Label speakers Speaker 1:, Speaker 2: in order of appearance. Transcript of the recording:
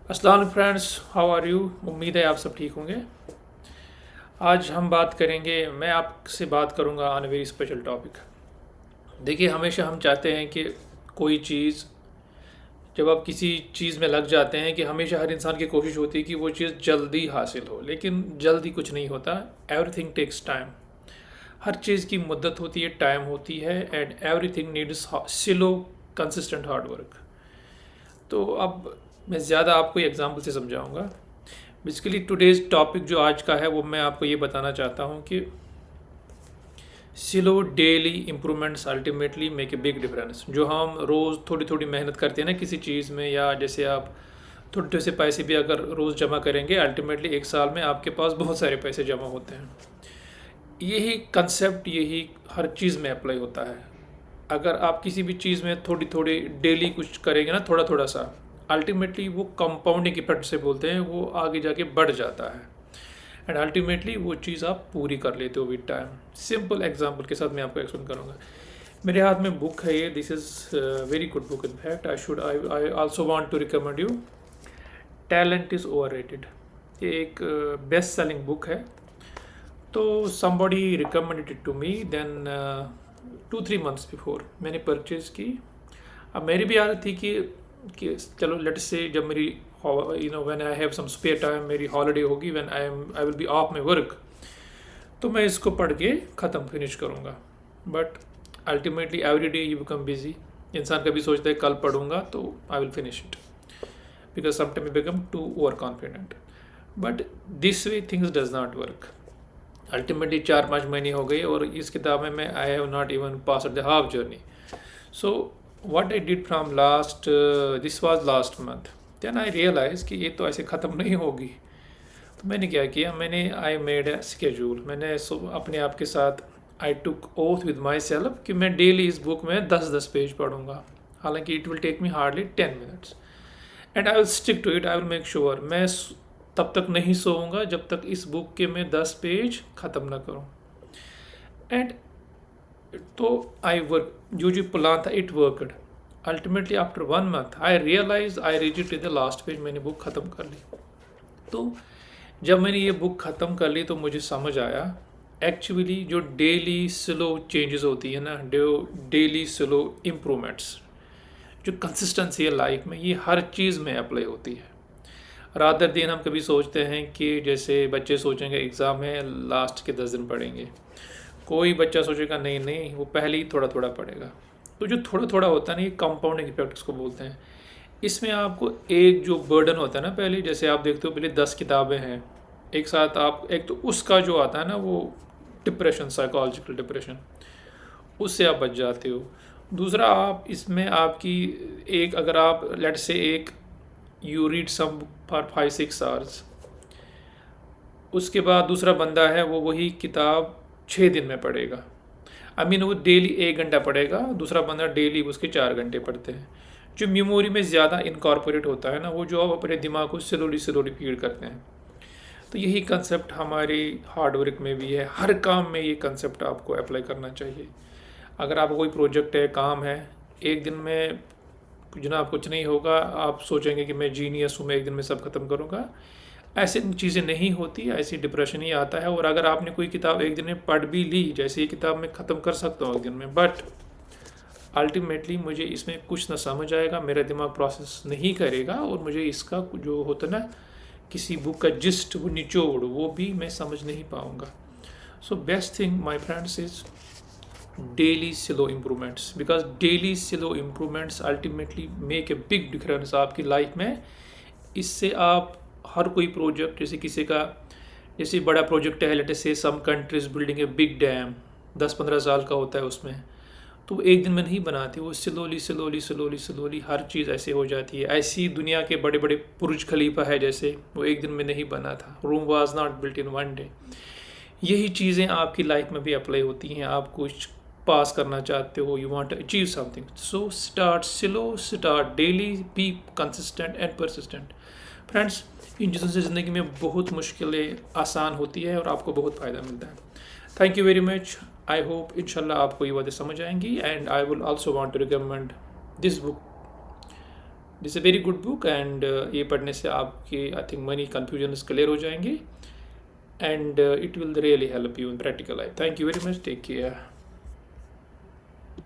Speaker 1: अस्सलाम friends, how are you. उम्मीद है आप सब ठीक होंगे। आज हम बात करेंगे, मैं आपसे बात करूंगा on a very special topic. देखिए, हमेशा हम चाहते हैं कि कोई चीज़, जब आप किसी चीज़ में लग जाते हैं, कि हमेशा हर इंसान की कोशिश होती है कि वो चीज़ जल्दी हासिल हो, लेकिन जल्दी कुछ नहीं होता। Everything takes time. हर चीज़ की मुद्दत होती है, टाइम होती है, and everything needs slow consistent hard work. तो अब मैं ज़्यादा आपको एग्जाम्पल से समझाऊंगा। बेसिकली टुडेज टॉपिक जो आज का है, वो मैं आपको ये बताना चाहता हूँ कि slow daily improvements ultimately make a big difference. जो हम रोज़ थोड़ी थोड़ी मेहनत करते हैं ना किसी चीज़ में, या जैसे आप थोड़े से पैसे भी अगर रोज़ जमा करेंगे, अल्टीमेटली एक साल में आपके पास बहुत सारे पैसे जमा होते हैं। यही कंसेप्ट, यही हर चीज़ में अप्लाई होता है। अगर आप किसी भी चीज़ में थोड़ी थोड़ी डेली कुछ करेंगे ना, थोड़ा थोड़ा सा, अल्टीमेटली वो कंपाउंडिंग इफेक्ट से बोलते हैं, वो आगे जाके बढ़ जाता है, एंड अल्टीमेटली वो चीज़ आप पूरी कर लेते हो विद टाइम। सिंपल एग्जांपल के साथ मैं आपको एक्सप्लेन करूँगा। मेरे हाथ में बुक है ये, this is very good book. In fact I also want to recommend you, talent is overrated. ये एक बेस्ट सेलिंग बुक है। तो somebody recommended it to me, then 2-3 months before मैंने परचेज़ की। अब मेरी भी आदत थी कि चलो लेट्स से, जब मेरी when I have some spare time, मेरी हॉलीडे होगी, when I will be off my work, तो मैं इसको पढ़ के ख़त्म फिनिश करूँगा। But ultimately every day you become busy. इंसान कभी सोचता है कल पढ़ूंगा तो I will finish it, because sometime you become too over confident. But this way things does not work. Ultimately 4-5 महीने हो गए और इस किताब में मैं आई have not even pass the half journey. So what I did from last, this was last month, then I realise कि ये तो ऐसे ख़त्म नहीं होगी। तो मैंने क्या किया, मैंने आई मेड ए स्केड्यूल। मैंने अपने आप के साथ I took oath with myself कि मैं डेली इस बुक में 10-10 पेज पढ़ूंगा। हालांकि it will take me hardly 10 minutes, and I will stick to it. I will make sure मैं तब तक नहीं सोऊंगा जब तक इस बुक के मैं 10 पेज ख़त्म ना करूं। एंड तो आई वर्क, जो प्लान था it worked. Ultimately after 1 month I realise I reach the last page, मैंने बुक ख़त्म कर ली। तो जब मैंने ये बुक ख़त्म कर ली तो मुझे समझ आया एक्चुअली जो डेली स्लो चेंजेस होती है ना, डेली स्लो इम्प्रूवमेंट्स, जो कंसिस्टेंसी है लाइफ में, ये हर चीज़ में अप्लाई होती है। रादर दिन हम कभी सोचते हैं कि जैसे बच्चे सोचेंगे एग्ज़ाम है, लास्ट के 10 दिन पढ़ेंगे। कोई बच्चा सोचेगा नहीं नहीं, वो पहले ही थोड़ा थोड़ा पढ़ेगा। तो जो थोड़ा थोड़ा होता है ना, ये कंपाउंडिंग इफेक्ट इसको बोलते हैं। इसमें आपको एक जो बर्डन होता है ना, पहले जैसे आप देखते हो पहले 10 किताबें हैं एक साथ, आप एक तो उसका जो आता है ना वो डिप्रेशन, साइकोलॉजिकल डिप्रेशन, उससे आप बच जाते हो। दूसरा, आप इसमें आपकी एक, अगर आप लेट से एक you read some for 5-6 hours, उसके बाद दूसरा बंदा है वो वही किताब 6 दिन में पढ़ेगा। आई मीन वो डेली 1 घंटा पढ़ेगा, दूसरा बंदा डेली उसके 4 घंटे पढ़ते हैं। जो मेमोरी में ज़्यादा इनकॉर्पोरेट होता है ना, वो जो आप अपने दिमाग को स्लोली स्लोली फीड करते हैं। तो यही कंसेप्ट हमारे हार्ड वर्क में भी है, हर काम में ये कंसेप्ट आपको अप्लाई करना चाहिए। अगर आपका कोई प्रोजेक्ट है, काम है, एक दिन में जनाब कुछ नहीं होगा, आप सोचेंगे कि मैं जीनियस हूँ, मैं एक दिन में सब खत्म करूँगा, ऐसे चीज़ें नहीं होती, ऐसी डिप्रेशन ही आता है। और अगर आपने कोई किताब एक दिन में पढ़ भी ली, जैसे ये किताब मैं ख़त्म कर सकता हूँ एक दिन में, बट अल्टीमेटली मुझे इसमें कुछ ना समझ आएगा, मेरा दिमाग प्रोसेस नहीं करेगा, और मुझे इसका जो होता ना किसी बुक का जिस्ट, वो निचोड़, वो भी मैं समझ नहीं पाऊँगा। So best thing my friends is daily slow improvements, because daily slow improvements ultimately make a big difference आपकी लाइफ में। इससे आप हर कोई प्रोजेक्ट, जैसे किसी का, जैसे बड़ा प्रोजेक्ट है, let us say some countries building a big dam, 10-15 साल का होता है उसमें, तो वो एक दिन में नहीं बनाती, वो स्लोली स्लोली स्लोली स्लोली हर चीज़ ऐसे हो जाती है। ऐसी दुनिया के बड़े बड़े बुर्ज खलीफा है, जैसे वो एक दिन में नहीं बना था, Rome was not built in one day. यही चीज़ें आपकी लाइफ में भी अप्लाई होती हैं। आप कुछ पास करना चाहते हो, you want to achieve something, so start slow, start daily, be consistent and persistent. Friends, इन चीज़ों से ज़िंदगी में बहुत मुश्किलें आसान होती है और आपको बहुत फ़ायदा मिलता है। Thank you very much. I hope इंशाल्लाह आपको ये बातें समझ आएंगी, and I will also want to recommend this book this a very good book and ये पढ़ने से आपके I think money confusion clear हो जाएंगे and it will really help you in practical life. Thank you very much. Take care.